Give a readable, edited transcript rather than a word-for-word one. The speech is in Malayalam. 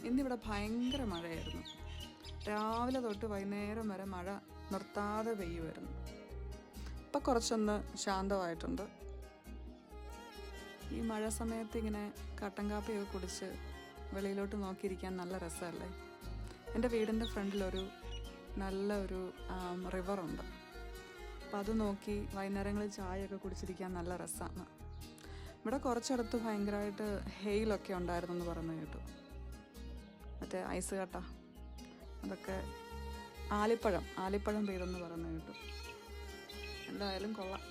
ഇന്നിവിടെ ഭയങ്കര മഴയായിരുന്നു. രാവിലെ തൊട്ട് വൈകുന്നേരം വരെ മഴ നിർത്താതെ പെയ്യുമായിരുന്നു. ഇപ്പം കുറച്ചൊന്ന് ശാന്തമായിട്ടുണ്ട്. ഈ മഴ സമയത്ത് ഇങ്ങനെ കട്ടൻ കാപ്പിയൊക്കെ കുടിച്ച് വെളിയിലോട്ട് നോക്കിയിരിക്കാൻ നല്ല രസമല്ലേ. എൻ്റെ വീടിൻ്റെ ഫ്രണ്ടിലൊരു നല്ലൊരു റിവറുണ്ട്. അപ്പം അത് നോക്കി വൈകുന്നേരങ്ങളിൽ ചായയൊക്കെ കുടിച്ചിരിക്കാൻ നല്ല രസമാണ്. ഇവിടെ കുറച്ചടുത്ത് ഭയങ്കരമായിട്ട് ഹെയിലൊക്കെ ഉണ്ടായിരുന്നു എന്ന് പറഞ്ഞു കേട്ടു. മറ്റേ ഐസ് കട്ട അതൊക്കെ ആലിപ്പഴം പെയ്തെന്ന് പറഞ്ഞു കേട്ടു. എന്തായാലും കൊള്ളാം.